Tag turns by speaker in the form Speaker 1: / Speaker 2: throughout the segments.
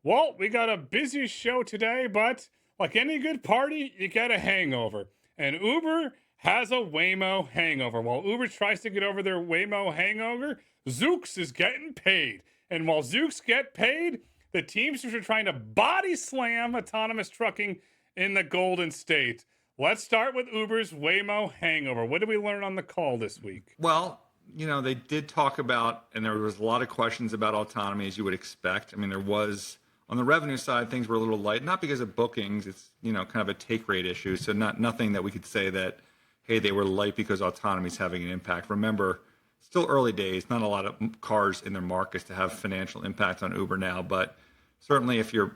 Speaker 1: Well, we got a busy show today, but like any good party, you get a hangover. And Uber has a Waymo hangover. While Uber tries to get over their Waymo hangover, Zoox is getting paid. And while Zoox get paid, the Teamsters are trying to body slam autonomous trucking in the Golden State. Let's start with Uber's Waymo hangover. What did we learn on the call this week?
Speaker 2: Well, they did talk about, and there was a lot of questions about autonomy, as you would expect. I mean, there was, on the revenue side, things were a little light, not because of bookings. It's, kind of a take rate issue. So nothing that we could say that, hey, they were light because autonomy is having an impact. Remember, still early days, not a lot of cars in their markets to have financial impact on Uber now. But certainly if you're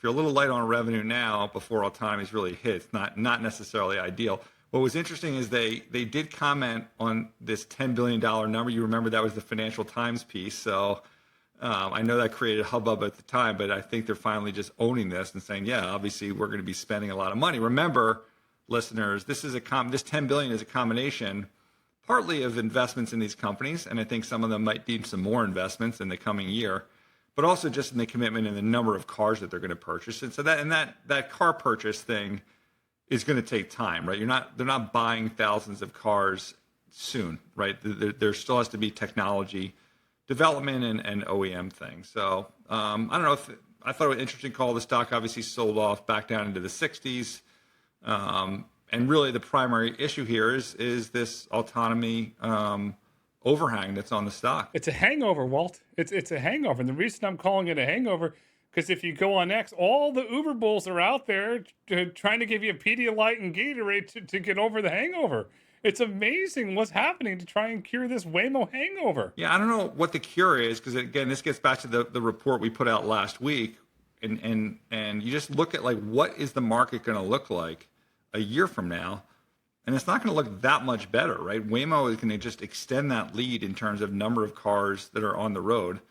Speaker 2: a little light on revenue now before autonomy's really hit, it's not necessarily ideal. What was interesting is they did comment on this $10 billion number. You remember that was the Financial Times piece. So I know that created a hubbub at the time, but I think they're finally just owning this and saying, yeah, obviously we're going to be spending a lot of money. Remember, listeners, this $10 billion is a combination partly of investments in these companies, and I think some of them might need some more investments in the coming year, but also just in the commitment and the number of cars that they're going to purchase. And so that car purchase thing is going to take time, right? They're not buying thousands of cars soon, right? There still has to be technology development and OEM things. So I don't know if I thought it was an interesting call. The stock obviously sold off back down into the 60s. And really the primary issue here is this autonomy overhang that's on the stock.
Speaker 1: It's a hangover, Walt. It's a hangover. And the reason I'm calling it a hangover, because if you go on X, all the Uber bulls are out there trying to give you a Pedialyte and Gatorade to get over the hangover. It's amazing what's happening to try and cure this Waymo hangover.
Speaker 2: Yeah, I don't know what the cure is, because again, this gets back to the report we put out last week, and you just look at like what is the market going to look like a year from now, and it's not going to look that much better, right? Waymo is going to just extend that lead in terms of number of cars that are on the road.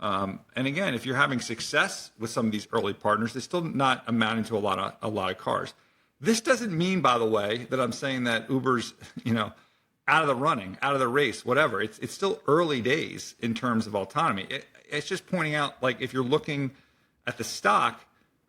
Speaker 2: And again, if you're having success with some of these early partners, they're still not amounting to a lot of cars. This doesn't mean, by the way, that I'm saying that Uber's, out of the running, out of the race, whatever. It's still early days in terms of autonomy. It's just pointing out, like, if you're looking at the stock,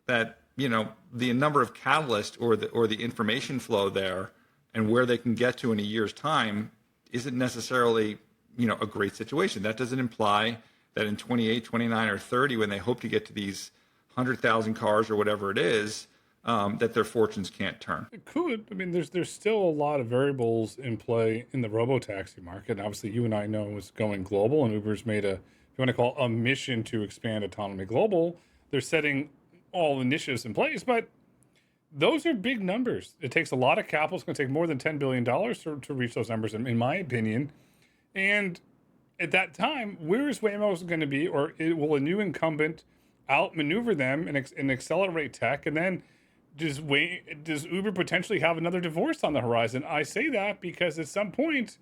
Speaker 2: that the number of catalysts or the information flow there and where they can get to in a year's time isn't necessarily a great situation. That doesn't imply that in 28, 29, or 30, when they hope to get to these 100,000 cars or whatever it is, that their fortunes can't turn.
Speaker 1: It could. I mean, there's still a lot of variables in play in the Robotaxi market. And obviously, you and I know it's going global, and Uber's made if you want to call it, a mission to expand autonomy global. They're setting all initiatives in place, but those are big numbers. It takes a lot of capital. It's going to take more than $10 billion to reach those numbers, in my opinion. And at that time, where is Waymo going to be, or will a new incumbent outmaneuver them and accelerate tech? And then does Uber potentially have another divorce on the horizon? I say that because at some point,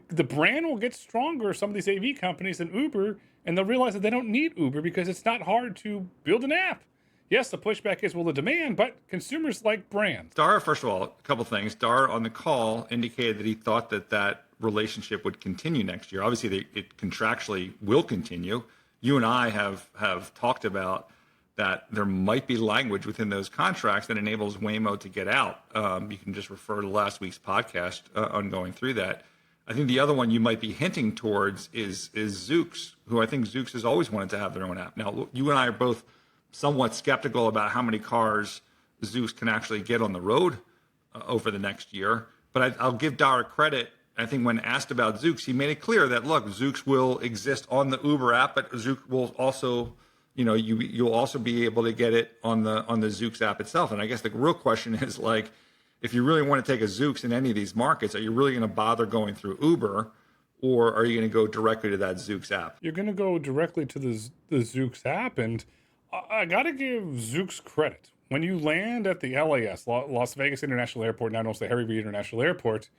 Speaker 1: the brand will get stronger, some of these AV companies, than Uber, and they'll realize that they don't need Uber because it's not hard to build an app. Yes, the pushback is, well, the demand, but consumers like brands.
Speaker 2: Dara, first of all, a couple things. Dara on the call indicated that he thought that relationship would continue next year. Obviously, it contractually will continue. You and I have talked about that there might be language within those contracts that enables Waymo to get out. You can just refer to last week's podcast on going through that. I think the other one you might be hinting towards is Zoox, who I think Zoox has always wanted to have their own app. Now, you and I are both somewhat skeptical about how many cars Zoox can actually get on the road over the next year. But I'll give Dara credit. I think when asked about Zoox, he made it clear that, look, Zoox will exist on the Uber app, but Zoox will also, you'll also be able to get it on the Zoox app itself. And I guess the real question is, like, if you really want to take a Zoox in any of these markets, are you really going to bother going through Uber, or are you going to go directly to that Zoox app?
Speaker 1: You're going to go directly to the Zoox app, and I got to give Zoox credit. When you land at the LAS, Las Vegas International Airport, now known as the Harry Reid International Airport,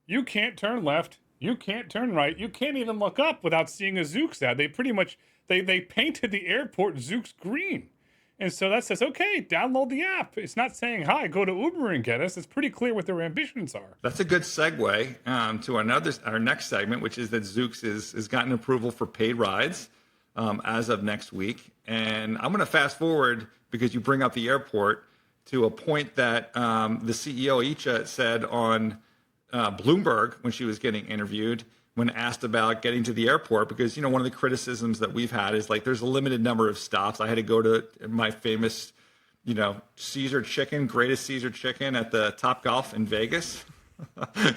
Speaker 1: you can't turn left, you can't turn right, you can't even look up without seeing a Zoox ad. They pretty much, they painted the airport Zoox green. And so that says, okay, download the app. It's not saying, hi, go to Uber and get us. It's pretty clear what their ambitions are.
Speaker 2: That's a good segue to our next segment, which is that Zoox has gotten approval for paid rides. as of next week. And I'm going to fast forward because you bring up the airport to a point that the CEO Icha said on Bloomberg when she was getting interviewed when asked about getting to the airport, because, one of the criticisms that we've had is like there's a limited number of stops. I had to go to my famous, Caesar chicken, greatest Caesar chicken at the Topgolf in Vegas.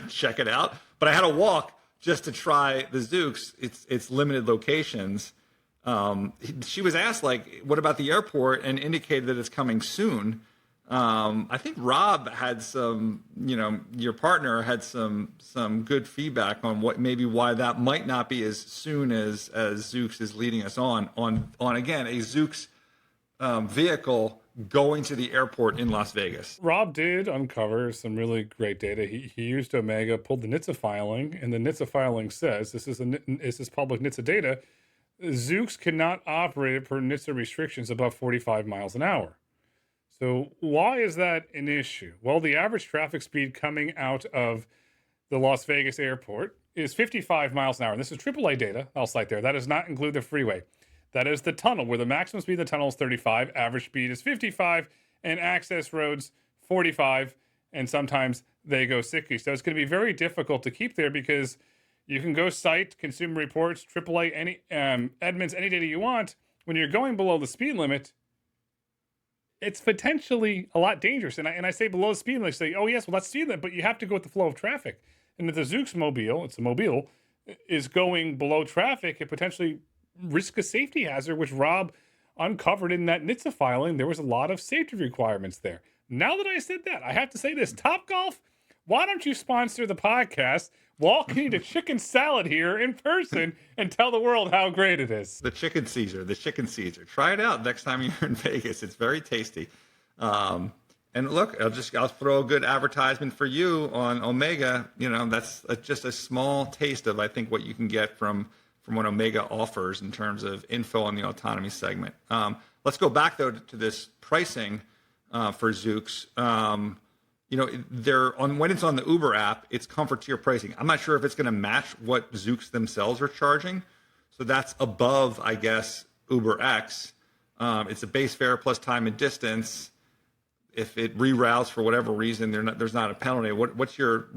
Speaker 2: Check it out. But I had to walk just to try the Zoox. It's limited locations. She was asked, like, what about the airport, and indicated that it's coming soon. I think Rob had some, your partner had some good feedback on why that might not be as soon as Zoox is leading us on again, a Zoox vehicle going to the airport in Las Vegas.
Speaker 1: Rob did uncover some really great data. He used Omega, pulled the NHTSA filing, and the NHTSA filing says, this is public NHTSA data, Zoox cannot operate per NHTSA restrictions above 45 miles an hour. So why is that an issue? Well, the average traffic speed coming out of the Las Vegas airport is 55 miles an hour. And this is AAA data, I'll cite there. That does not include the freeway. That is the tunnel, where the maximum speed of the tunnel is 35, average speed is 55, and access roads 45, and sometimes they go 60. So it's going to be very difficult to keep there, because you can go cite Consumer Reports, AAA, Edmunds, any data you want. When you're going below the speed limit, it's potentially a lot dangerous. And I say below the speed limit, say, oh yes, well that's speed limit, but you have to go with the flow of traffic. And if the Zoox mobile, it's a mobile, is going below traffic, it potentially risks a safety hazard, which Rob uncovered in that NHTSA filing. There was a lot of safety requirements there. Now that I said that, I have to say this, Topgolf, why don't you sponsor the podcast? Walk me to chicken salad here in person and tell the world how great it is.
Speaker 2: The chicken Caesar. Try it out next time you're in Vegas. It's very tasty. And look, I'll throw a good advertisement for you on Omega. That's just a small taste of, I think, what you can get from what Omega offers in terms of info on the autonomy segment. Let's go back though to this pricing for Zoox. When it's on the Uber app, it's comfort tier pricing. I'm not sure if it's going to match what Zoox themselves are charging. So that's above, I guess, Uber X. It's a base fare plus time and distance. If it reroutes for whatever reason, there's not a penalty. What's your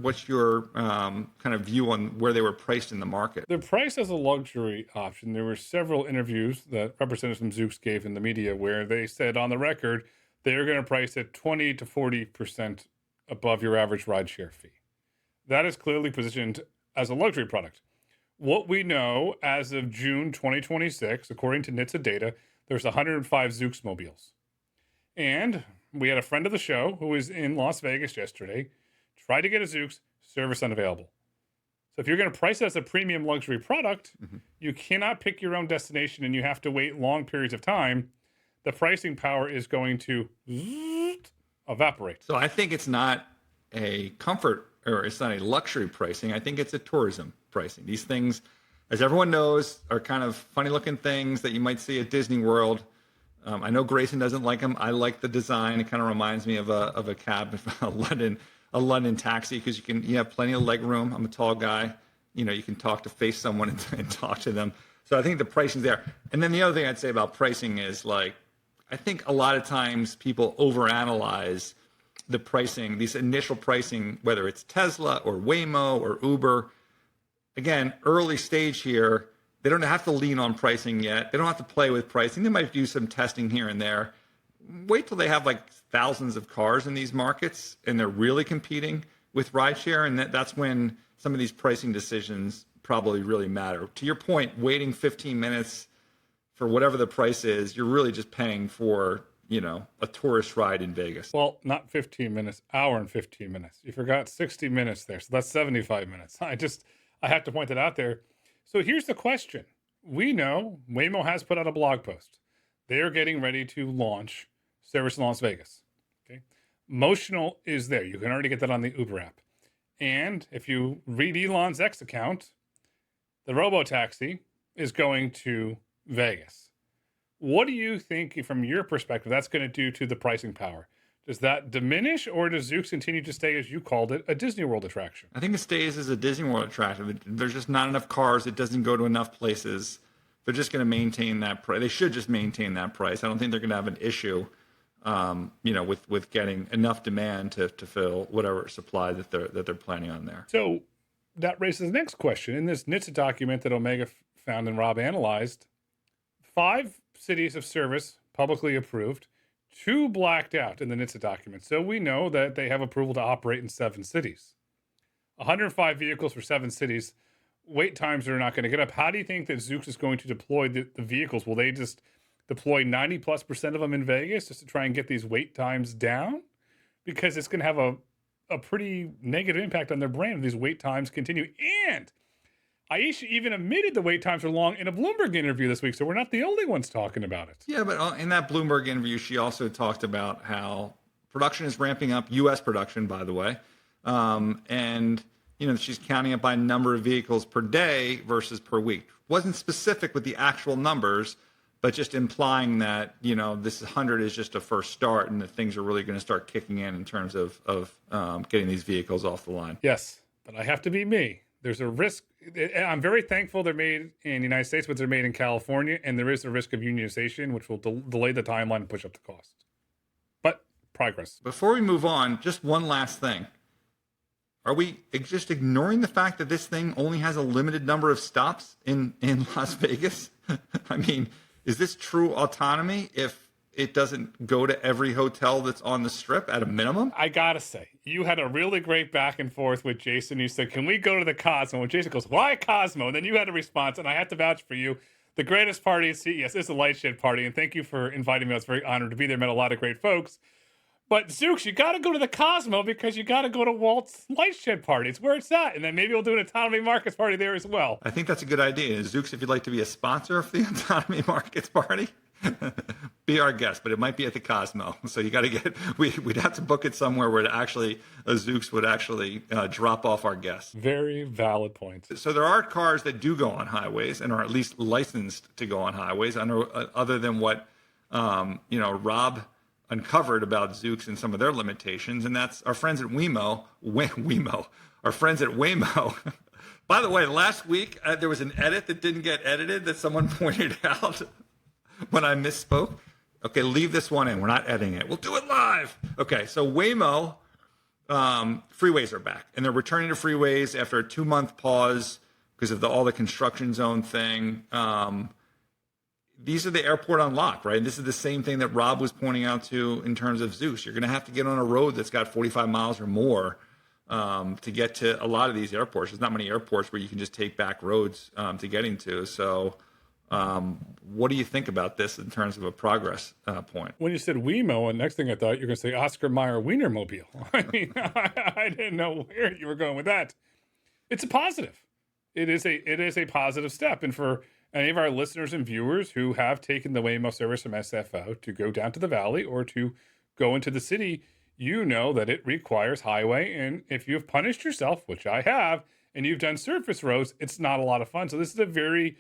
Speaker 2: kind of view on where they were priced in the market?
Speaker 1: They're priced as a luxury option. There were several interviews that representatives from Zoox gave in the media where they said on the record they're going to price it 20 to 40% above your average rideshare fee. That is clearly positioned as a luxury product. What we know as of June 2026, according to NHTSA data, there's 105 Zoox mobiles. And we had a friend of the show who was in Las Vegas yesterday, tried to get a Zoox, service unavailable. So if you're going to price it as a premium luxury product, you cannot pick your own destination and you have to wait long periods of time. The pricing power is going to evaporate.
Speaker 2: So I think it's not a comfort, or it's not a luxury pricing. I think it's a tourism pricing. These things, as everyone knows, are kind of funny looking things that you might see at Disney World. I know Grayson doesn't like them. I like the design. It kind of reminds me of a cab, a London taxi, because you have plenty of leg room. I'm a tall guy. You can talk to face someone and talk to them. So I think the pricing's there. And then the other thing I'd say about pricing is, like, I think a lot of times people overanalyze the pricing, these initial pricing, whether it's Tesla or Waymo or Uber. Again, early stage here, they don't have to lean on pricing yet. They don't have to play with pricing. They might do some testing here and there. Wait till they have like thousands of cars in these markets and they're really competing with rideshare, and that's when some of these pricing decisions probably really matter. To your point, waiting 15 minutes for whatever the price is, you're really just paying for, a tourist ride in Vegas.
Speaker 1: Well, not 15 minutes, hour and 15 minutes. You forgot 60 minutes there. So that's 75 minutes. I have to point that out there. So here's the question. We know Waymo has put out a blog post. They are getting ready to launch service in Las Vegas. Okay. Motional is there. You can already get that on the Uber app. And if you read Elon's X account, the Robotaxi is going to Vegas. What do you think, from your perspective, that's going to do to the pricing power? Does that diminish, or does Zoox continue to stay, as you called it, a Disney World attraction?
Speaker 2: I think it stays as a Disney World attraction. There's just not enough cars. It doesn't go to enough places. they're just going to maintain that price. They should just maintain that price. I don't think they're going to have an issue, with getting enough demand to fill whatever supply that they're planning on there.
Speaker 1: So that raises the next question. In this NHTSA document that Omega found and Rob analyzed, 5 cities of service publicly approved, 2 blacked out in the NHTSA document. So we know that they have approval to operate in 7 cities. 105 vehicles for 7 cities. Wait times are not going to get up. How do you think that Zoox is going to deploy the vehicles? Will they just deploy 90+% of them in Vegas just to try and get these wait times down? Because it's going to have a pretty negative impact on their brand if these wait times continue. And Aisha even admitted the wait times are long in a Bloomberg interview this week, so we're not the only ones talking about it.
Speaker 2: Yeah, but in that Bloomberg interview, she also talked about how production is ramping up, U.S. production, by the way, and she's counting it by number of vehicles per day versus per week. Wasn't specific with the actual numbers, but just implying that this 100 is just a first start, and that things are really going to start kicking in terms of getting these vehicles off the line.
Speaker 1: Yes, but I have to be me. There's a risk. I'm very thankful they're made in the United States, but they're made in California, and there is a risk of unionization, which will delay the timeline and push up the cost. But progress.
Speaker 2: Before we move on, just one last thing. Are we just ignoring the fact that this thing only has a limited number of stops in Las Vegas? I mean, is this true autonomy if it doesn't go to every hotel that's on the strip at a minimum?
Speaker 1: I gotta say, you had a really great back and forth with Jason. You said, can we go to the Cosmo? And Jason goes, why Cosmo? And then you had a response, and I had to vouch for you. The greatest party at CES is a light shed party, and thank you for inviting me. I was very honored to be there. Met a lot of great folks. But Zoox, you got to go to the Cosmo because you got to go to Walt's light shed party. It's where it's at. And then maybe we'll do an Autonomy Markets party there as well.
Speaker 2: I think that's a good idea. Zoox, if you'd like to be a sponsor of the Autonomy Markets party, be our guest, but it might be at the Cosmo. So you got to we'd have to book it somewhere where Zoox would actually drop off our guests.
Speaker 1: Very valid point.
Speaker 2: So there are cars that do go on highways and are at least licensed to go on highways other than what, Rob uncovered about Zoox and some of their limitations. And that's our friends at Waymo, our friends at Waymo. By the way, last week, there was an edit that didn't get edited that someone pointed out when I misspoke. Okay, leave this one in. We're not editing it. We'll do it live. Okay, so Waymo, Freeways are back. And they're returning to Freeways after a 2-month pause because of all the construction zone thing. These are the airport unlock, right? This is the same thing that Rob was pointing out to in terms of Zoox. You're going to have to get on a road that's got 45 miles or more to get to a lot of these airports. There's not many airports where you can just take back roads to get into. So what do you think about this in terms of a progress point?
Speaker 1: When you said Waymo, and next thing I thought you were going to say Oscar Mayer Wienermobile. I mean, I didn't know where you were going with that. It's a positive. It is a positive step. And for any of our listeners and viewers who have taken the Waymo service from SFO to go down to the valley or to go into the city, you know that it requires highway. And if you've punished yourself, which I have, and you've done surface roads, it's not a lot of fun. So this is a very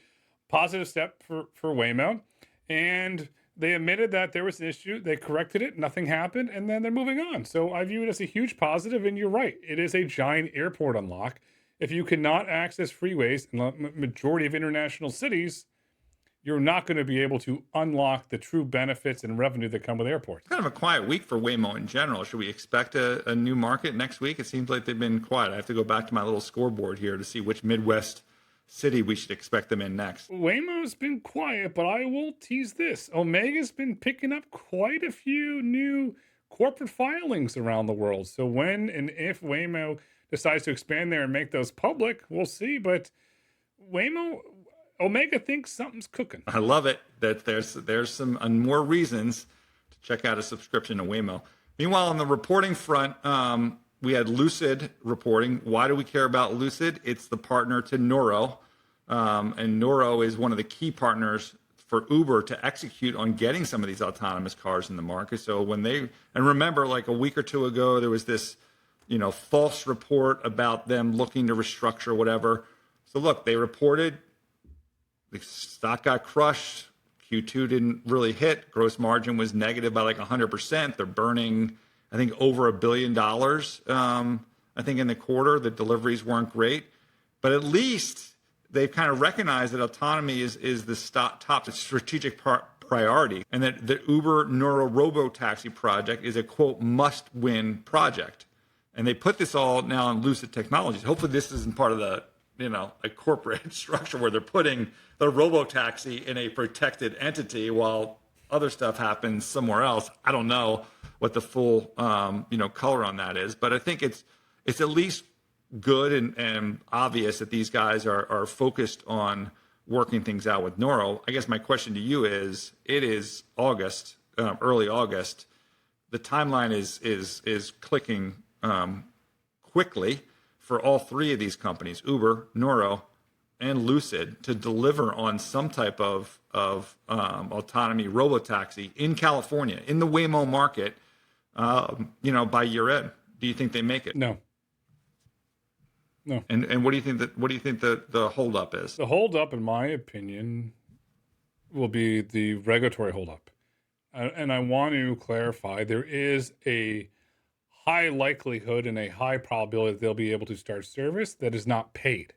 Speaker 1: positive step for Waymo. And they admitted that there was an issue. They corrected it. Nothing happened. And then they're moving on. So I view it as a huge positive. And you're right. It is a giant airport unlock. If you cannot access freeways in the majority of international cities, you're not going to be able to unlock the true benefits and revenue that come with airports.
Speaker 2: Kind of a quiet week for Waymo in general. Should we expect a new market next week? It seems like they've been quiet. I have to go back to my little scoreboard here to see which Midwest city we should expect them in next.
Speaker 1: Waymo's been quiet, but I will tease this. Omega's been picking up quite a few new corporate filings around the world. So when and if Waymo decides to expand there and make those public, we'll see. But Omega thinks something's cooking.
Speaker 2: I love it that there's some more reasons to check out a subscription to Waymo. Meanwhile, on the reporting front, we had Lucid reporting. Why do we care about Lucid? It's the partner to Nuro, and Nuro is one of the key partners for Uber to execute on getting some of these autonomous cars in the market. So and remember, like a week or two ago, there was this false report about them looking to restructure whatever. So look, they reported the stock got crushed. Q2 didn't really hit. Gross margin was negative by like 100%. They're burning, I think, over $1 billion. I think in the quarter, the deliveries weren't great, but at least they've kind of recognized that autonomy is the top strategic priority, and that the Uber Nuro Robotaxi project is a quote must-win project. And they put this all now on Lucid Technologies. Hopefully, this isn't part of the a corporate structure where they're putting the Robotaxi in a protected entity while other stuff happens somewhere else. I don't know what the full color on that is, but I think it's at least good and obvious that these guys are focused on working things out with Nuro. I guess my question to you is: it is August, early August. The timeline is clicking quickly for all three of these companies, Uber, Nuro, and Lucid, to deliver on some type of autonomy robotaxi in California, in the Waymo market, by year end. Do you think they make it?
Speaker 1: No. No.
Speaker 2: And what do you think the holdup is?
Speaker 1: The holdup, in my opinion, will be the regulatory holdup. And I want to clarify, there is a high likelihood and a high probability that they'll be able to start service that is not paid.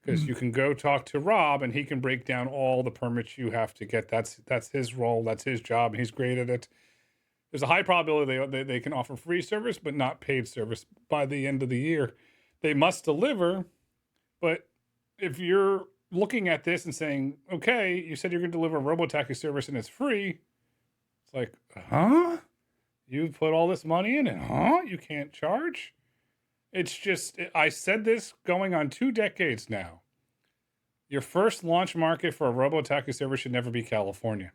Speaker 1: Because you can go talk to Rob and he can break down all the permits you have to get. That's his role. That's his job. And he's great at it. There's a high probability they can offer free service, but not paid service by the end of the year. They must deliver. But if you're looking at this and saying, okay, you said you're going to deliver a Robotaxi service and it's free. It's like, huh? You put all this money in and, you can't charge? It's just, I said this going on 2 decades now. Your first launch market for a Robotaxi service should never be California.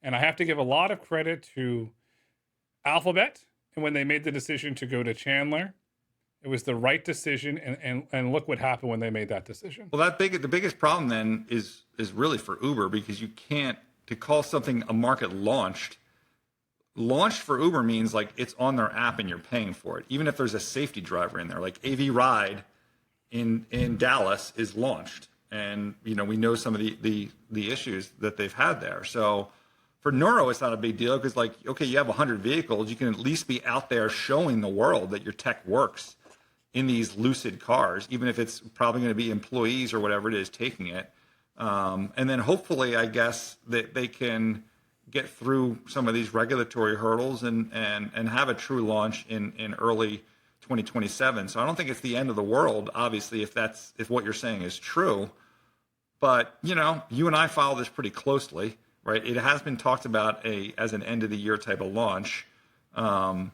Speaker 1: And I have to give a lot of credit to Alphabet. And when they made the decision to go to Chandler, it was the right decision. And look what happened when they made that decision.
Speaker 2: Well, the biggest problem then is really for Uber, because you can't, to call something a market launched for Uber means like it's on their app and you're paying for it. Even if there's a safety driver in there, like AV Ride in Dallas is launched. And, we know some of the issues that they've had there. So for Nuro, it's not a big deal because, like, okay, you have 100 vehicles. You can at least be out there showing the world that your tech works in these Lucid cars, even if it's probably going to be employees or whatever it is taking it. And then hopefully, I guess, that they can get through some of these regulatory hurdles and have a true launch in early 2027. So I don't think it's the end of the world, obviously, if what you're saying is true. But, you and I follow this pretty closely, right? It has been talked about as an end of the year type of launch. And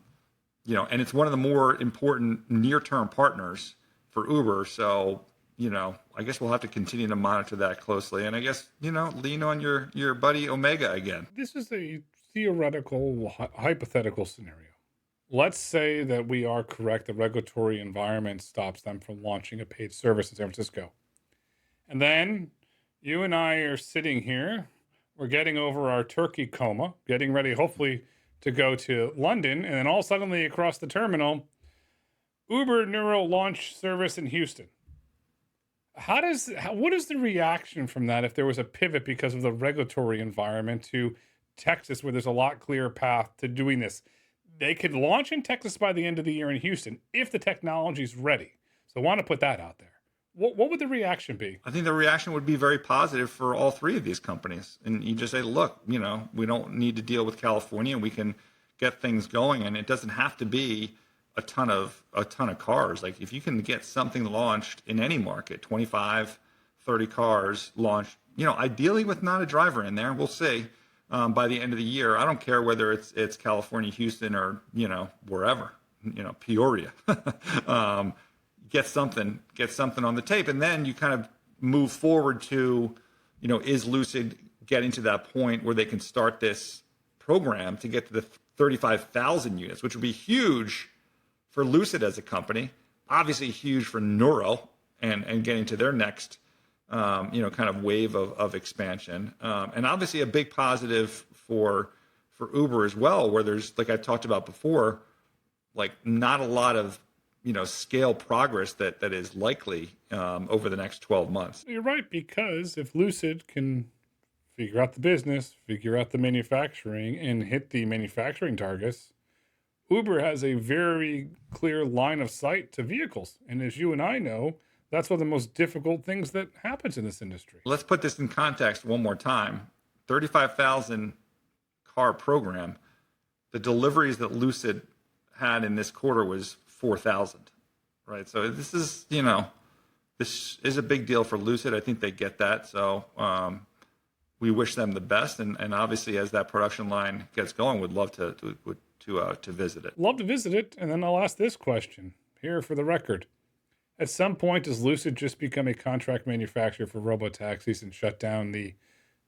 Speaker 2: it's one of the more important near-term partners for Uber. So, I guess we'll have to continue to monitor that closely. And I guess, lean on your buddy Omega again.
Speaker 1: This is a theoretical, hypothetical scenario. Let's say that we are correct. The regulatory environment stops them from launching a paid service in San Francisco. And then you and I are sitting here. We're getting over our turkey coma, getting ready, hopefully, to go to London. And then all suddenly across the terminal, Uber Nuro launch service in Houston. What is the reaction from that if there was a pivot because of the regulatory environment to Texas, where there's a lot clearer path to doing this? They could launch in Texas by the end of the year in Houston if the technology's ready. So I want to put that out there. What would the reaction be?
Speaker 2: I think the reaction would be very positive for all three of these companies. And you just say, look, we don't need to deal with California. We can get things going, and it doesn't have to be a ton of cars. Like, if you can get something launched in any market, 25, 30 cars launched, ideally with not a driver in there, we'll see, by the end of the year. I don't care whether it's California, Houston, or, wherever, Peoria. Get something on the tape. And then you kind of move forward to, is Lucid getting to that point where they can start this program to get to the 35,000 units, which would be huge for Lucid as a company, obviously huge for Nuro and getting to their next, kind of wave of expansion. And obviously a big positive for Uber as well, where there's, like I talked about before, like not a lot of, scale progress that is likely over the next 12 months.
Speaker 1: You're right, because if Lucid can figure out the business, figure out the manufacturing, and hit the manufacturing targets, Uber has a very clear line of sight to vehicles. And as you and I know, That's one of the most difficult things that happens in this industry.
Speaker 2: Let's put this in context one more time. 35,000 car program. The deliveries that Lucid had in this quarter was 4,000, right? So this is, this is a big deal for Lucid. I think they get that. So we wish them the best. And obviously, as that production line gets going, would love to visit it.
Speaker 1: Love to visit it. And then I'll ask this question here for the record. At some point, does Lucid just become a contract manufacturer for robotaxis and shut down the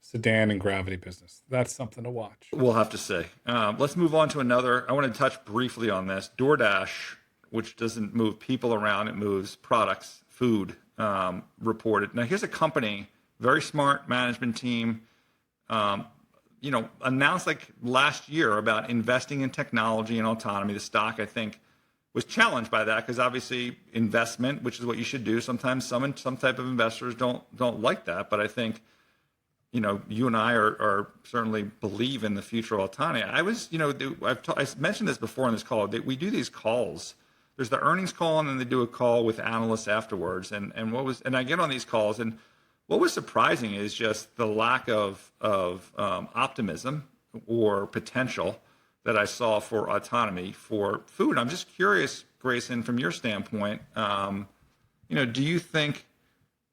Speaker 1: sedan and gravity business? That's something to watch.
Speaker 2: We'll have to say. Let's move on to another. I want to touch briefly on this. DoorDash, which doesn't move people around, it moves products, food, reported. Now, here's a company, very smart management team, announced like last year about investing in technology and autonomy. The stock, I think, was challenged by that because obviously investment, which is what you should do. Sometimes some type of investors don't like that, but I think you and I are certainly believe in the future of autonomy. I mentioned this before on this call. We do these calls. There's the earnings call, and then they do a call with analysts afterwards. And I get on these calls, and what was surprising is just the lack of optimism or potential that I saw for autonomy for food. I'm just curious, Grayson, from your standpoint, do you think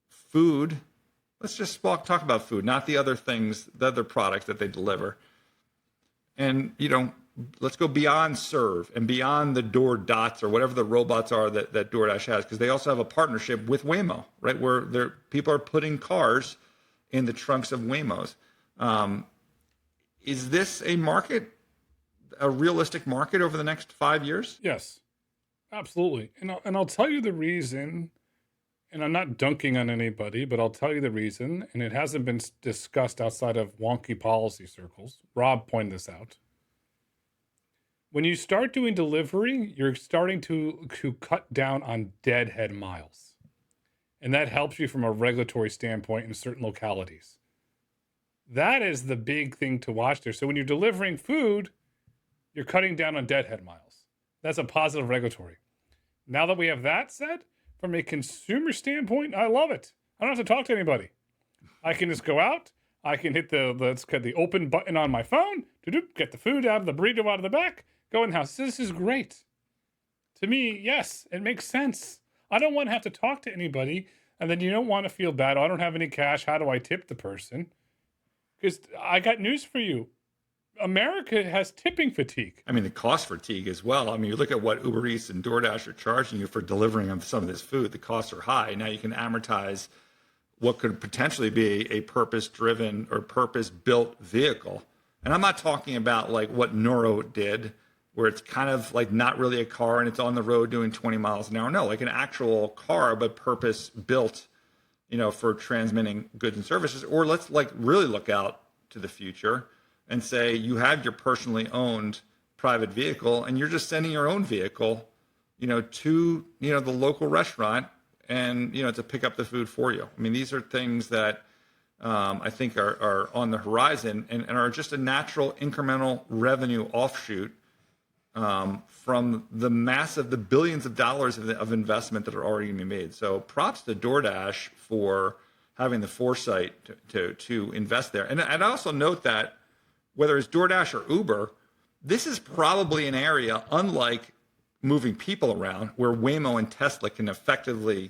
Speaker 2: food? Let's just talk about food, not the other things, the other products that they deliver. And, let's go beyond Serve and beyond the Door Dots or whatever the robots are that DoorDash has, because they also have a partnership with Waymo, right? Where people are putting cars in the trunks of Waymos. Is this a realistic market over the next 5 years?
Speaker 1: Yes, absolutely. And I'll tell you the reason. And I'm not dunking on anybody, but I'll tell you the reason, and it hasn't been discussed outside of wonky policy circles. Rob pointed this out. When you start doing delivery, you're starting to cut down on deadhead miles. And that helps you from a regulatory standpoint in certain localities. That is the big thing to watch there. So when you're delivering food, you're cutting down on deadhead miles. That's a positive regulatory. Now that we have that said, from a consumer standpoint, I love it. I don't have to talk to anybody. I can just go out. I can hit the open button on my phone, get the food out of the burrito out of the back, go in the house. This is great. To me, yes, it makes sense. I don't want to have to talk to anybody, and then you don't want to feel bad. Oh, I don't have any cash. How do I tip the person? Because I got news for you. America has tipping fatigue.
Speaker 2: I mean, the cost fatigue as well. I mean, you look at what Uber Eats and DoorDash are charging you for delivering of some of this food. The costs are high. Now you can amortize what could potentially be a purpose-driven or purpose-built vehicle. And I'm not talking about like what Nuro did, where it's kind of like not really a car and it's on the road doing 20 miles an hour. No, like an actual car, but purpose-built, for transmitting goods and services. Or let's like really look out to the future and say you have your personally owned private vehicle and you're just sending your own vehicle, to, the local restaurant and, to pick up the food for you. I mean, these are things that I think are on the horizon and are just a natural incremental revenue offshoot from the billions of dollars of investment that are already going to be made. So props to DoorDash for having the foresight to invest there. And I'd also note that whether it's DoorDash or Uber, this is probably an area, unlike moving people around, where Waymo and Tesla can effectively,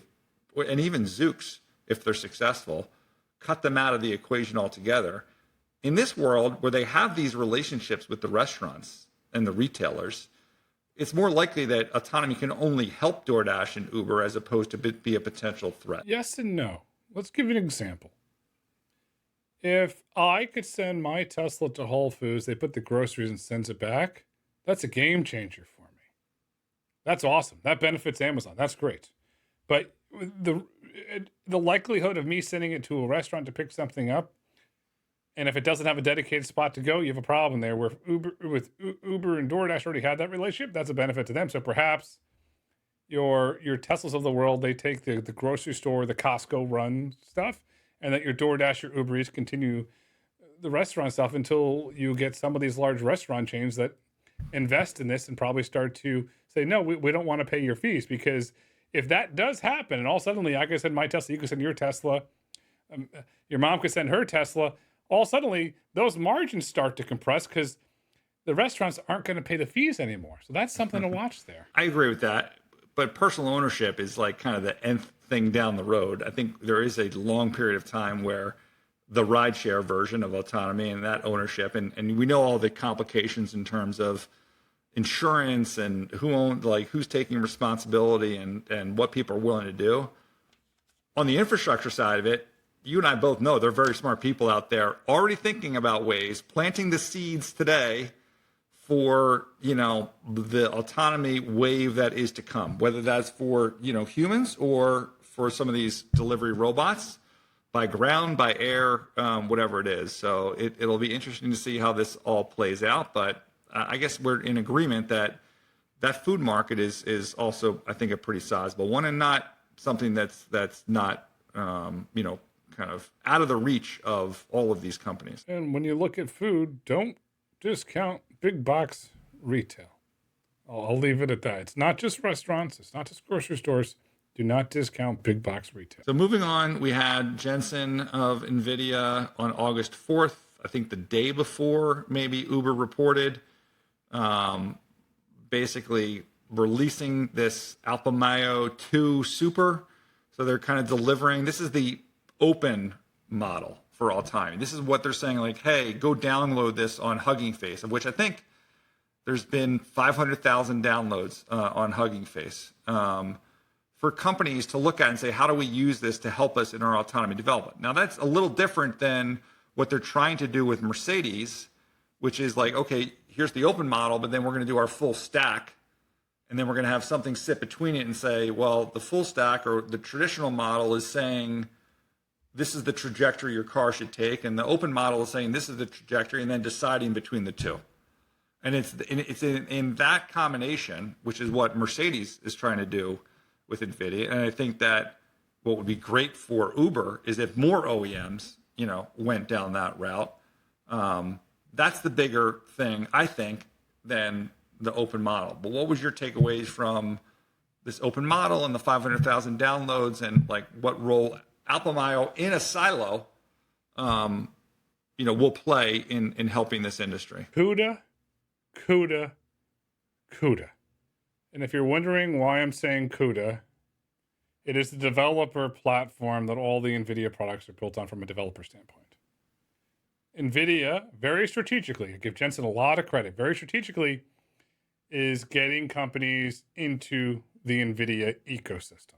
Speaker 2: and even Zoox, if they're successful, cut them out of the equation altogether. In this world where they have these relationships with the restaurants and the retailers, it's more likely that autonomy can only help DoorDash and Uber as opposed to be a potential threat.
Speaker 1: Yes and no. Let's give you an example. If I could send my Tesla to Whole Foods, they put the groceries and sends it back, that's a game changer for me. That's awesome. That benefits Amazon. That's great. But the likelihood of me sending it to a restaurant to pick something up, and if it doesn't have a dedicated spot to go, you have a problem there. Where Uber and DoorDash already had that relationship, that's a benefit to them. So perhaps your Teslas of the world, they take the grocery store, the Costco run stuff, and that your DoorDash or Uber Eats continue the restaurant stuff until you get some of these large restaurant chains that invest in this and probably start to say, no, we don't want to pay your fees, because if that does happen, and all suddenly I could send my Tesla, you could send your Tesla, your mom could send her Tesla, all suddenly those margins start to compress because the restaurants aren't going to pay the fees anymore. So that's something to watch there.
Speaker 2: I agree with that. But personal ownership is like kind of the nth thing down the road. I think there is a long period of time where the rideshare version of autonomy and that ownership, and we know all the complications in terms of insurance and who's taking responsibility and what people are willing to do. On the infrastructure side of it, you and I both know there are very smart people out there already thinking about ways, planting the seeds today for, the autonomy wave that is to come, whether that's for, humans or for some of these delivery robots by ground, by air, whatever it is. So it'll be interesting to see how this all plays out. But I guess we're in agreement that food market is also, I think, a pretty sizable one, and not something that's not, kind of out of the reach of all of these companies.
Speaker 1: And when you look at food, don't discount big box retail. I'll leave it at that. It's not just restaurants. It's not just grocery stores. Do not discount big box retail.
Speaker 2: So moving on, we had Jensen of NVIDIA on August 4th, I think the day before maybe Uber reported, basically releasing this Alpamayo 2 Super. So they're kind of delivering. This is the open model for autonomy. This is what they're saying, like, hey, go download this on Hugging Face, of which I think there's been 500,000 downloads on Hugging Face, for companies to look at and say, how do we use this to help us in our autonomy development? Now, that's a little different than what they're trying to do with Mercedes, which is like, okay, here's the open model, but then we're going to do our full stack. And then we're going to have something sit between it and say, well, the full stack or the traditional model is saying, this is the trajectory your car should take. And the open model is saying, this is the trajectory, and then deciding between the two. And it's in that combination, which is what Mercedes is trying to do with NVIDIA. And I think that what would be great for Uber is if more OEMs, went down that route. That's the bigger thing, I think, than the open model. But what was your takeaways from this open model and the 500,000 downloads, and like what role Alpamayo in a silo, will play in helping this industry?
Speaker 1: CUDA. And if you're wondering why I'm saying CUDA, it is the developer platform that all the NVIDIA products are built on from a developer standpoint. NVIDIA, very strategically, I give Jensen a lot of credit, very strategically is getting companies into the NVIDIA ecosystem.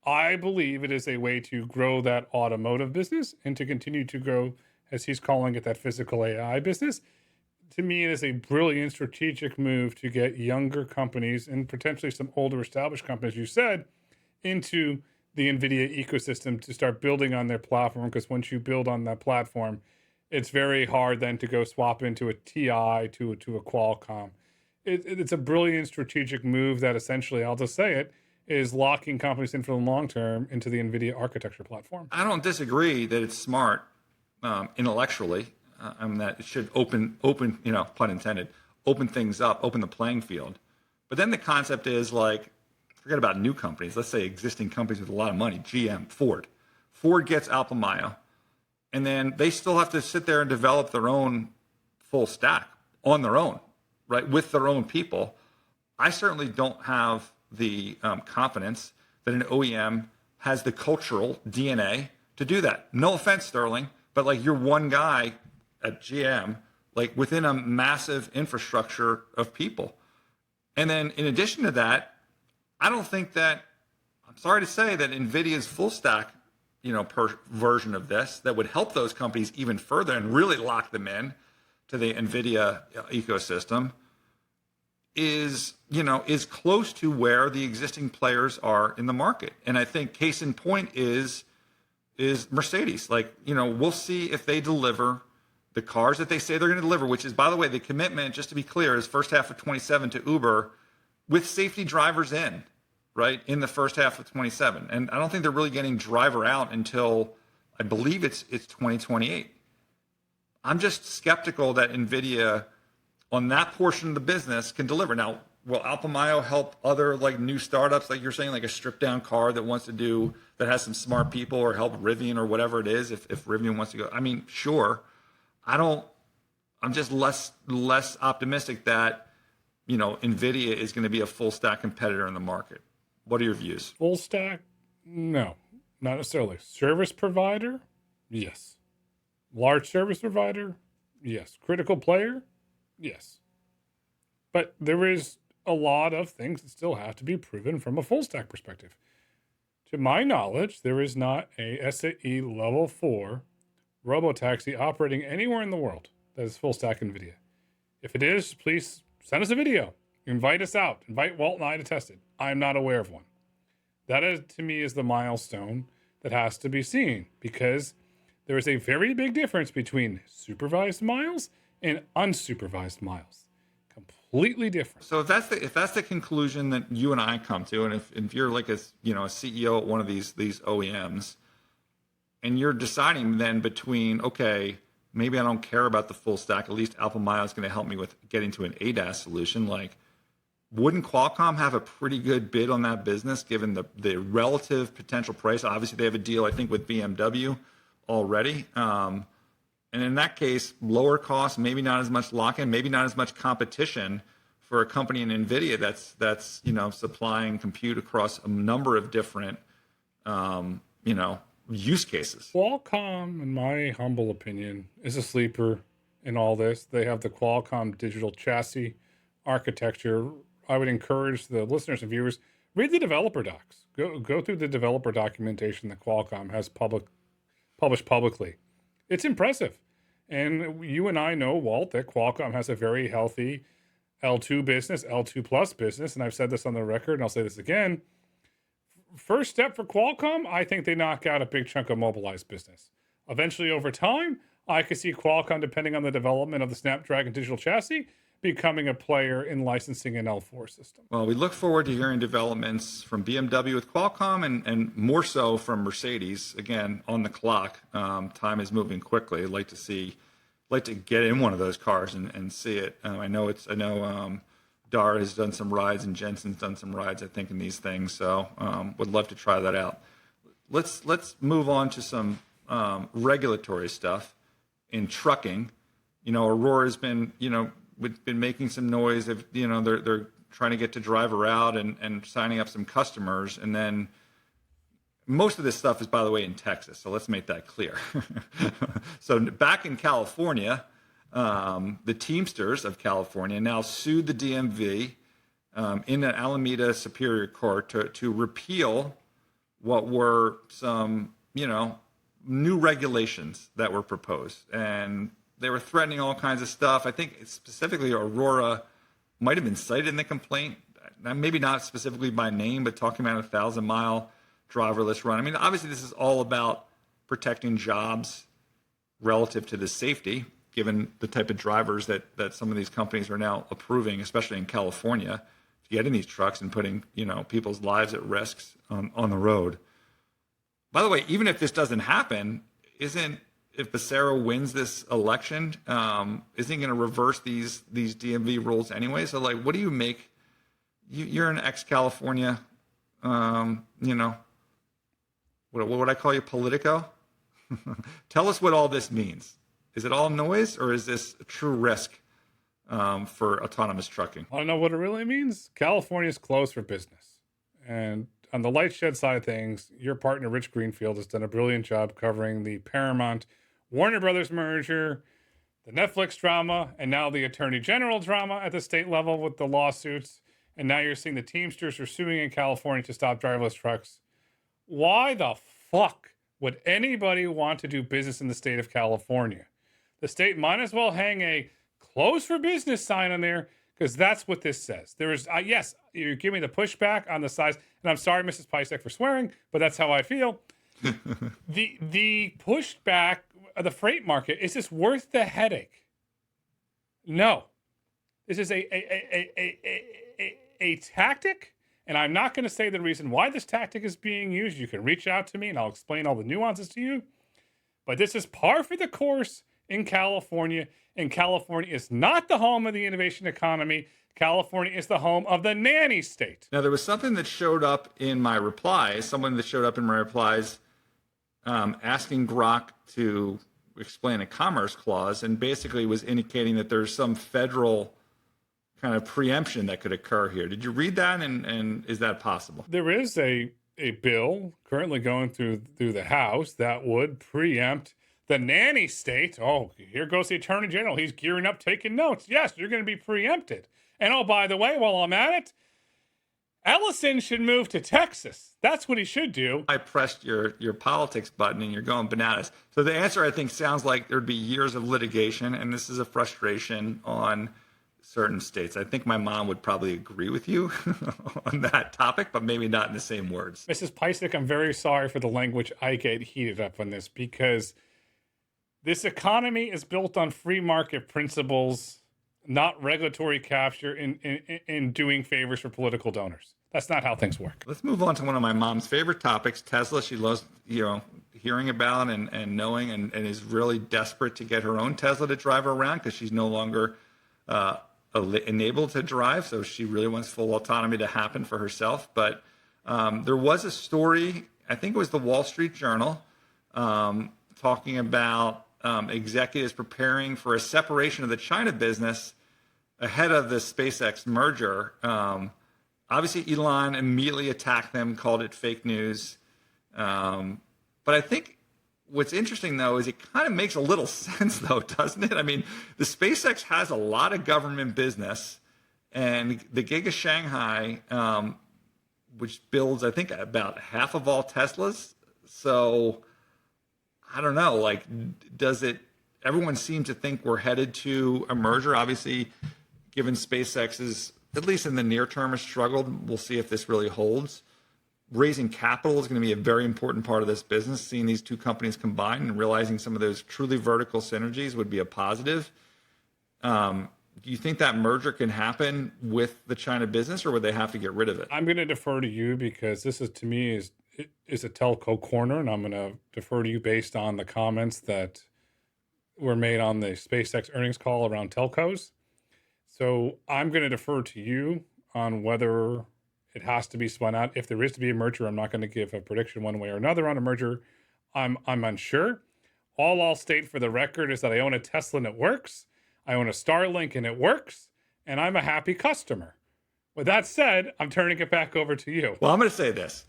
Speaker 1: I believe it is a way to grow that automotive business and to continue to grow, as he's calling it, that physical AI business. To me, it is a brilliant strategic move to get younger companies and potentially some older established companies, you said, into the NVIDIA ecosystem to start building on their platform. Because once you build on that platform, it's very hard then to go swap into a TI to a Qualcomm. It's a brilliant strategic move that essentially, I'll just say it, is locking companies in for the long term into the NVIDIA architecture platform.
Speaker 2: I don't disagree that it's smart intellectually. That it should open, pun intended, open things up, open the playing field. But then the concept is like, forget about new companies. Let's say existing companies with a lot of money, GM, Ford. Ford gets Alpamayo, and then they still have to sit there and develop their own full stack on their own, right, with their own people. I certainly don't have the confidence that an OEM has the cultural DNA to do that. No offense, Sterling, but like you're one guy at GM, like within a massive infrastructure of people. And then in addition to that, I don't think that, I'm sorry to say that NVIDIA's full stack, version of this that would help those companies even further and really lock them in to the NVIDIA ecosystem is close to where the existing players are in the market. And I think case in point is Mercedes. Like, we'll see if they deliver the cars that they say they're going to deliver, which is, by the way, the commitment, just to be clear, is first half of 27 to Uber with safety drivers in, right, in the first half of 27. And I don't think they're really getting driver out until, I believe it's 2028. I'm just skeptical that NVIDIA on that portion of the business can deliver. Now, will Alpamayo help other like new startups, like you're saying, like a stripped down car that wants to do that has some smart people, or help Rivian or whatever it is, if Rivian wants to go? I mean, sure. I don't. I'm just less optimistic that NVIDIA is going to be a full stack competitor in the market. What are your views?
Speaker 1: Full stack? No, not necessarily. Service provider? Yes. Large service provider? Yes. Critical player? Yes. But there is a lot of things that still have to be proven from a full stack perspective. To my knowledge, there is not a SAE level 4 Robotaxi operating anywhere in the world that is full stack NVIDIA. If it is, please send us a video. Invite us out. Invite Walt and I to test it. I'm not aware of one. That is, to me, is the milestone that has to be seen, because there is a very big difference between supervised miles and unsupervised miles. Completely different.
Speaker 2: So if that's the conclusion that you and I come to, and if you're like a CEO at one of these OEMs, and you're deciding then between, okay, maybe I don't care about the full stack, at least Alpamayo is going to help me with getting to an ADAS solution, like, wouldn't Qualcomm have a pretty good bid on that business given the relative potential price? Obviously, they have a deal, I think, with BMW already. And in that case, lower cost, maybe not as much lock-in, maybe not as much competition for a company in NVIDIA that's supplying compute across a number of different use cases.
Speaker 1: Qualcomm, in my humble opinion, is a sleeper in all this. They have the Qualcomm digital chassis architecture. I would encourage the listeners and viewers, read the developer docs. Go through the developer documentation that Qualcomm has published publicly. It's impressive. And you and I know, Walt, that Qualcomm has a very healthy L2 business, L2 plus business. And I've said this on the record, and I'll say this again. First step for Qualcomm, I think they knock out a big chunk of Mobileye's business. Eventually, over time, I could see Qualcomm, depending on the development of the Snapdragon digital chassis, becoming a player in licensing an L4 system.
Speaker 2: Well, we look forward to hearing developments from BMW with Qualcomm, and more so from Mercedes. Again, on the clock, time is moving quickly. I'd like to get in one of those cars and see it. I know Dar has done some rides, and Jensen's done some rides, I think, in these things. So would love to try that out. Let's move on to some regulatory stuff in trucking. Aurora's been making some noise. They're trying to get to driver out and signing up some customers. And then most of this stuff is, by the way, in Texas. So let's make that clear. So back in California, the Teamsters of California now sued the DMV in an Alameda Superior Court to repeal what were some, new regulations that were proposed. And they were threatening all kinds of stuff. I think specifically Aurora might have been cited in the complaint, maybe not specifically by name, but talking about a 1,000-mile driverless run. I mean, obviously this is all about protecting jobs relative to the safety, given the type of drivers that some of these companies are now approving, especially in California, to get in these trucks and putting, people's lives at risk on the road. By the way, even if this doesn't happen, if Becerra wins this election, isn't going to reverse these DMV rules anyway? So, like, what do you make? You're an ex-California, what would I call you, Politico? Tell us what all this means. Is it all noise, or is this a true risk for autonomous trucking?
Speaker 1: I don't know what it really means. California's closed for business. And on the light shed side of things, your partner, Rich Greenfield, has done a brilliant job covering the Paramount Warner Brothers merger, the Netflix drama, and now the Attorney General drama at the state level with the lawsuits. And now you're seeing the Teamsters are suing in California to stop driverless trucks. Why the fuck would anybody want to do business in the state of California? The state might as well hang a closed for business sign on there, because that's what this says. There is, yes, you're giving the pushback on the size, and I'm sorry, Mrs. Piecyk, for swearing, but that's how I feel. The pushback of the freight market, is this worth the headache? No. This is a tactic, and I'm not going to say the reason why this tactic is being used. You can reach out to me, and I'll explain all the nuances to you. But this is par for the course in California, and California is not the home of the innovation economy. California is the home of the nanny state.
Speaker 2: Now, there was something that showed up in my replies, asking Grok to explain a commerce clause, and basically was indicating that there's some federal kind of preemption that could occur here. Did you read that, and is that possible?
Speaker 1: There is a bill currently going through the House that would preempt the nanny state. Oh, here goes the Attorney General. He's gearing up, taking notes. Yes, you're going to be preempted. And oh, by the way, while I'm at it, Ellison should move to Texas. That's what he should do.
Speaker 2: I pressed your politics button and you're going bananas. So the answer, I think, sounds like there'd be years of litigation, and this is a frustration on certain states. I think my mom would probably agree with you on that topic, but maybe not in the same words.
Speaker 1: Mrs. Piecyk, I'm very sorry for the language. I get heated up on this because this economy is built on free market principles, not regulatory capture in doing favors for political donors. That's not how things work.
Speaker 2: Let's move on to one of my mom's favorite topics, Tesla. She loves, hearing about and knowing and is really desperate to get her own Tesla to drive her around because she's no longer enabled to drive. So she really wants full autonomy to happen for herself. But there was a story, I think it was the Wall Street Journal, talking about executives preparing for a separation of the China business ahead of the SpaceX merger. Obviously, Elon immediately attacked them, called it fake news. But I think what's interesting, though, is it kind of makes a little sense, though, doesn't it? I mean, the SpaceX has a lot of government business, and the Giga Shanghai, which builds, I think, about half of all Teslas. So I don't know, everyone seems to think we're headed to a merger. Obviously, given SpaceX's, at least in the near term, has struggled. We'll see if this really holds. Raising capital is going to be a very important part of this business. Seeing these two companies combine and realizing some of those truly vertical synergies would be a positive. Do you think that merger can happen with the China business, or would they have to get rid of it?
Speaker 1: I'm going to defer to you because this is, to me, is a telco corner, and I'm going to defer to you based on the comments that were made on the SpaceX earnings call around telcos. So I'm going to defer to you on whether it has to be spun out. If there is to be a merger, I'm not going to give a prediction one way or another on a merger. I'm unsure. All I'll state for the record is that I own a Tesla and it works. I own a Starlink and it works. And I'm a happy customer. With that said, I'm turning it back over to you.
Speaker 2: Well, I'm going to say this.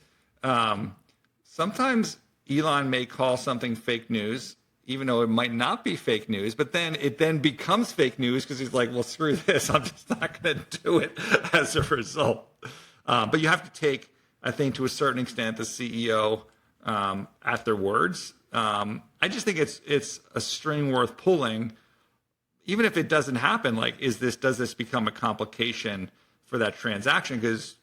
Speaker 2: Sometimes Elon may call something fake news, even though it might not be fake news, but then it becomes fake news because he's like, well, screw this. I'm just not going to do it as a result. But you have to take, I think, to a certain extent, the CEO at their words. I just think it's a string worth pulling, even if it doesn't happen. Does this become a complication for that transaction? Because,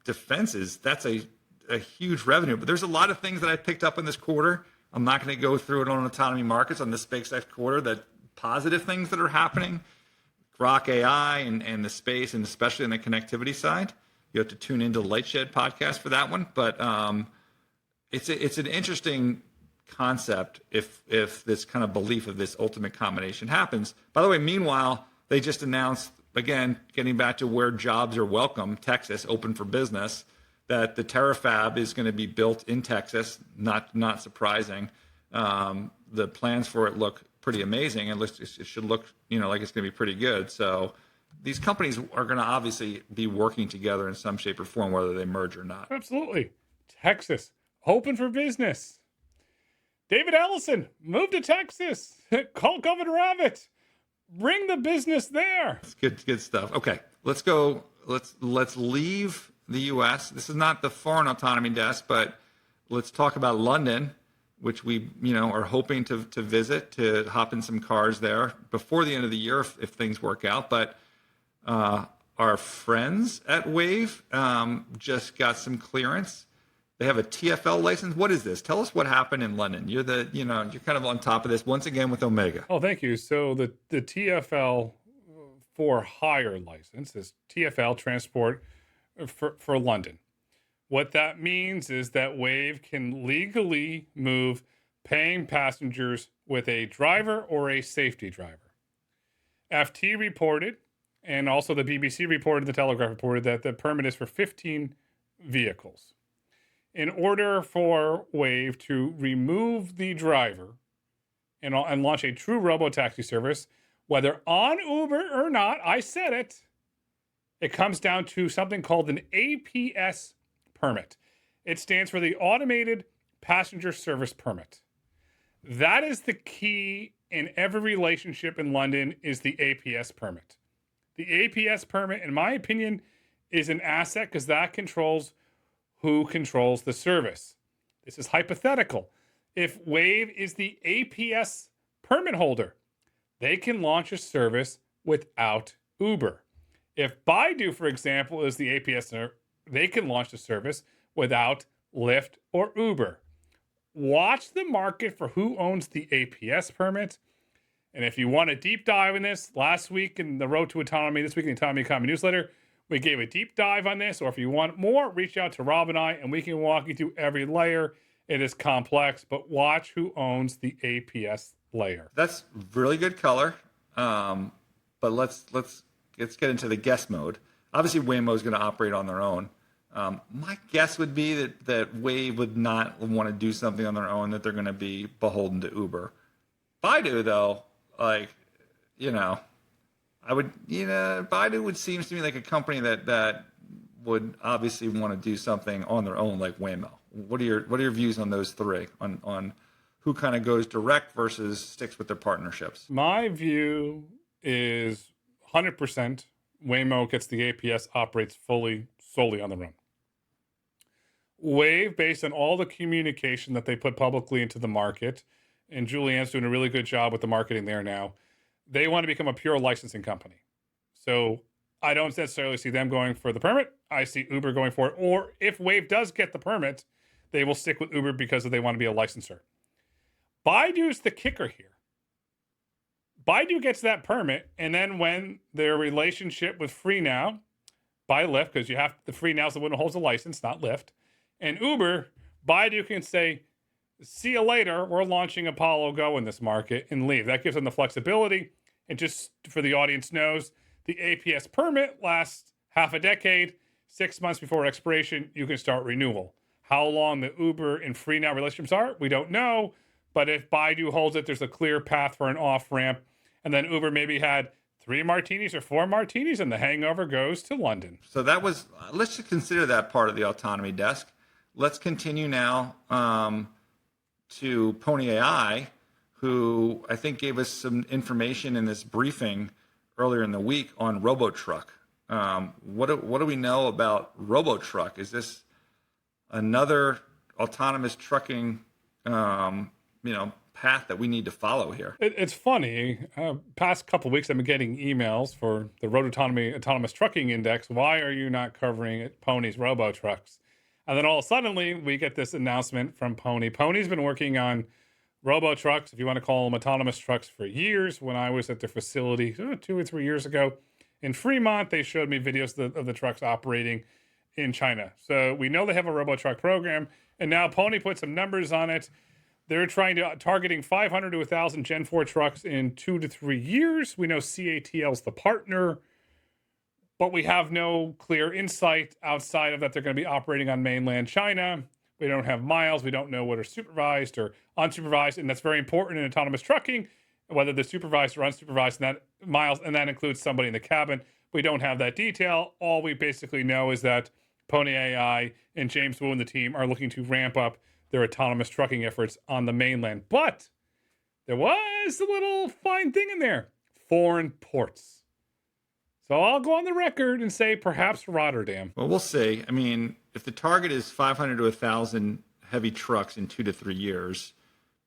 Speaker 2: defenses, that's a huge revenue. But there's a lot of things that I picked up in this quarter. I'm not going to go through it on Autonomy Markets on the SpaceX quarter, that positive things that are happening, Grok AI and the space, and especially on the connectivity side. You have to tune into the Lightshed podcast for that one. But it's an interesting concept if this kind of belief of this ultimate combination happens. By the way, meanwhile, they just announced, again, getting back to where jobs are welcome, Texas, open for business, that the Terafab is going to be built in Texas. Not surprising. The plans for it look pretty amazing, and it should look, like it's going to be pretty good. So these companies are going to obviously be working together in some shape or form, whether they merge or not.
Speaker 1: Absolutely. Texas, open for business. David Ellison, move to Texas. Call Governor Abbott. Bring the business there.
Speaker 2: It's good stuff. Okay, let's go. Let's leave the U.S. This is not the foreign autonomy desk, but let's talk about London, which we are hoping to visit, to hop in some cars there before the end of the year if things work out. But our friends at Wave just got some clearance. They have a TfL license. What is this? Tell us what happened in London. You're you're kind of on top of this once again with Omega.
Speaker 1: Oh, thank you. So the TfL for hire license is TfL Transport for London. What that means is that Wave can legally move paying passengers with a driver or a safety driver. FT reported, and also the BBC reported, the Telegraph reported, that the permit is for 15 vehicles. In order for Wave to remove the driver and launch a true robotaxi service, whether on Uber or not, I said it, it comes down to something called an APS permit. It stands for the Automated Passenger Service Permit. That is the key in every relationship in London, is the APS permit. The APS permit, in my opinion, is an asset because that controls who controls the service. This is hypothetical. If Wave is the APS permit holder, they can launch a service without Uber. If Baidu, for example, is the APS, they can launch the service without Lyft or Uber. Watch the market for who owns the APS permit. And if you want a deep dive in this, last week in the Road to Autonomy, this week in the Autonomy Economy newsletter, we gave a deep dive on this. Or if you want more, reach out to Rob and I, and we can walk you through every layer. It is complex, but watch who owns the APS layer.
Speaker 2: That's really good color. But let's get into the guess mode. Obviously, Waymo is going to operate on their own. My guess would be that Wave would not want to do something on their own, that they're going to be beholden to Uber. Baidu, though, Baidu would seems to me like a company that would obviously want to do something on their own, like Waymo. What are your views on those three, on who kind of goes direct versus sticks with their partnerships?
Speaker 1: My view is 100% Waymo gets the APS, operates solely on their own. Wave, based on all the communication that they put publicly into the market, and Julianne's doing a really good job with the marketing there now, they want to become a pure licensing company. So I don't necessarily see them going for the permit. I see Uber going for it. Or if Wave does get the permit, they will stick with Uber because they want to be a licenser. Baidu's the kicker here. Baidu gets that permit, and then when their relationship with FreeNow by Lyft, because the FreeNow is the one who holds the license, not Lyft, and Uber, Baidu can say, see you later, we're launching Apollo Go in this market, and leave. That gives them the flexibility. And just for the audience knows, the APS permit lasts half a decade. 6 months before expiration, you can start renewal. How long the Uber and FreeNow relationships are, we don't know. But if Baidu holds it, there's a clear path for an off-ramp. And then Uber maybe had 3 martinis or 4 martinis, and the hangover goes to London.
Speaker 2: So that was, let's just consider that part of the autonomy desk. Let's continue now to Pony AI, who I think gave us some information in this briefing earlier in the week on Robotruck. What do we know about Robotruck? Is this another autonomous trucking, path that we need to follow here?
Speaker 1: It's funny. Past couple of weeks, I've been getting emails for the Road Autonomy Autonomous Trucking Index. Why are you not covering Pony's Robotrucks? And then all of a sudden, we get this announcement from Pony. Pony's been working on Robotrucks, if you want to call them autonomous trucks, for years. When I was at their facility 2 or 3 years ago in Fremont, they showed me videos of the trucks operating in China. So we know they have a Robotruck program, and now Pony put some numbers on it. They're targeting 500 to 1,000 Gen 4 trucks in 2 to 3 years. We know CATL's the partner, but we have no clear insight outside of that they're going to be operating on mainland China. We don't have miles. We don't know what are supervised or unsupervised, and that's very important in autonomous trucking, whether they're supervised or unsupervised, and that miles, and that includes somebody in the cabin. We don't have that detail. All we basically know is that Pony AI and James Wu and the team are looking to ramp up their autonomous trucking efforts on the mainland. But there was a little fine thing in there: foreign ports. So I'll go on the record and say perhaps Rotterdam.
Speaker 2: Well, we'll see. I mean, if the target is 500 to 1,000 heavy trucks in 2 to 3 years,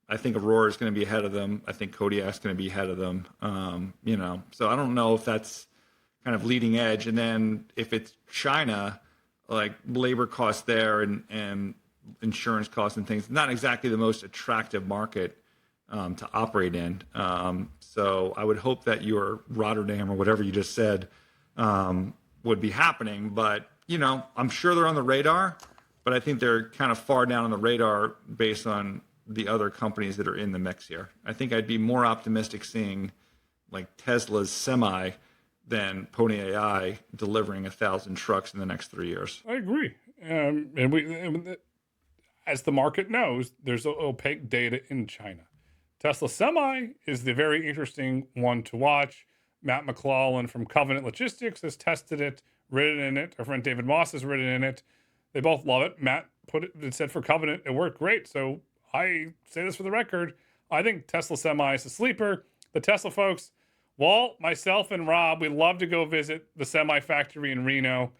Speaker 2: I think Aurora is going to be ahead of them. I think Kodiak's going to be ahead of them. So I don't know if that's kind of leading edge. And then if it's China, like labor costs there and insurance costs and things, not exactly the most attractive market to operate in. So I would hope that your Rotterdam or whatever you just said would be happening. But, I'm sure they're on the radar, but I think they're kind of far down on the radar based on the other companies that are in the mix here. I think I'd be more optimistic seeing like Tesla's Semi than Pony AI delivering 1,000 trucks in the next 3 years.
Speaker 1: I agree. And as the market knows, there's opaque data in China. Tesla Semi is the very interesting one to watch. Matt McClellan from Covenant Logistics has tested it, written in it. Our friend David Moss has written in it. They both love it. Matt said for Covenant, it worked great. So I say this for the record. I think Tesla Semi is a sleeper. The Tesla folks, Walt, myself, and Rob, we'd love to go visit the Semi factory in Reno.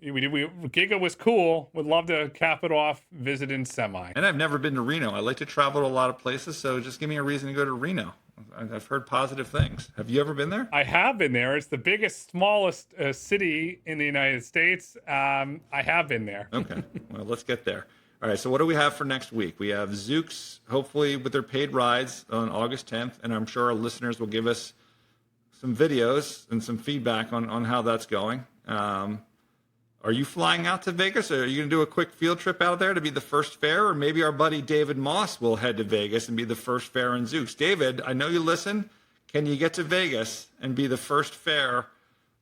Speaker 1: Giga was cool. Would love to cap it off visiting Semi.
Speaker 2: And I've never been to Reno. I like to travel to a lot of places, so just give me a reason to go to Reno. I've heard positive things. Have you ever been there?
Speaker 1: I have been there. It's the biggest, smallest city in the United States. I have been there.
Speaker 2: Okay. Well, let's get there. All right. So what do we have for next week? We have Zoox, hopefully with their paid rides on August 10th. And I'm sure our listeners will give us some videos and some feedback on how that's going. Are you flying out to Vegas, or are you going to do a quick field trip out there to be the first fare? Or maybe our buddy David Moss will head to Vegas and be the first fare in Zoox. David, I know you listen. Can you get to Vegas and be the first fare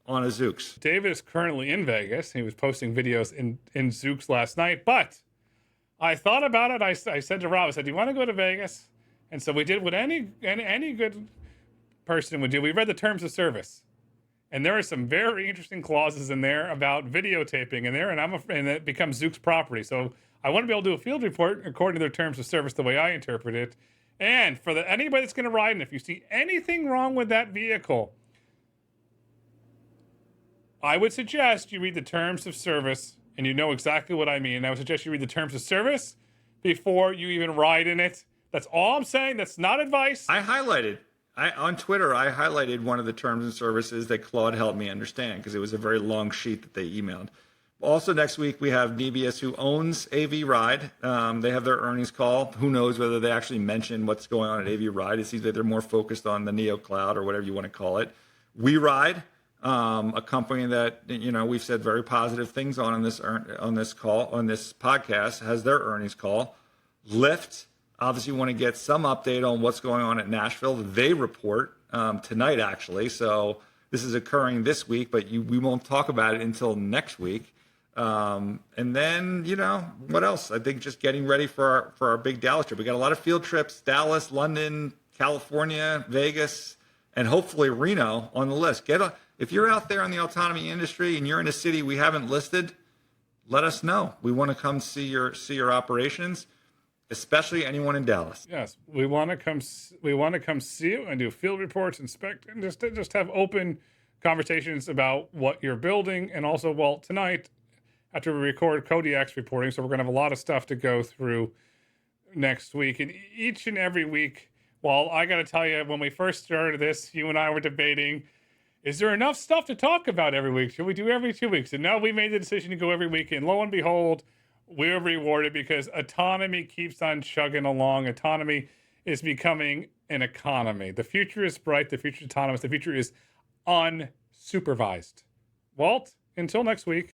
Speaker 2: on a Zoox?
Speaker 1: David is currently in Vegas. He was posting videos in Zoox last night. But I thought about it. I said to Rob, I said, do you want to go to Vegas? And so we did what any good person would do. We read the terms of service. And there are some very interesting clauses in there about videotaping in there, and it becomes Zoox property. So I want to be able to do a field report according to their terms of service, the way I interpret it. And for anybody that's going to ride, and if you see anything wrong with that vehicle, I would suggest you read the terms of service, and you know exactly what I mean. I would suggest you read the terms of service before you even ride in it. That's all I'm saying. That's not advice.
Speaker 2: On Twitter, I highlighted one of the terms and services that Claude helped me understand because it was a very long sheet that they emailed. Also, next week, we have Nebius, who owns AV Ride. They have their earnings call. Who knows whether they actually mention what's going on at AV Ride. It seems like they're more focused on the Neo Cloud or whatever you want to call it. We Ride, a company that we've said very positive things on this podcast, has their earnings call. Lyft. Obviously, want to get some update on what's going on at Nashville. They report tonight, actually. So this is occurring this week, but we won't talk about it until next week. And then, what else? I think just getting ready for our big Dallas trip. We got a lot of field trips: Dallas, London, California, Vegas, and hopefully Reno on the list. If you're out there in the autonomy industry and you're in a city we haven't listed, let us know. We want to come see your operations. Especially anyone in Dallas.
Speaker 1: Yes, we want to come see you and do field reports, inspect, and just have open conversations about what you're building. And also, tonight, after we record, Kodiak's reporting, so we're going to have a lot of stuff to go through next week. And each and every week, I got to tell you, when we first started this, you and I were debating, is there enough stuff to talk about every week? Should we do every 2 weeks? And now we made the decision to go every week. And lo and behold, we're rewarded because autonomy keeps on chugging along. Autonomy is becoming an economy. The future is bright. The future is autonomous. The future is unsupervised. Walt, until next week.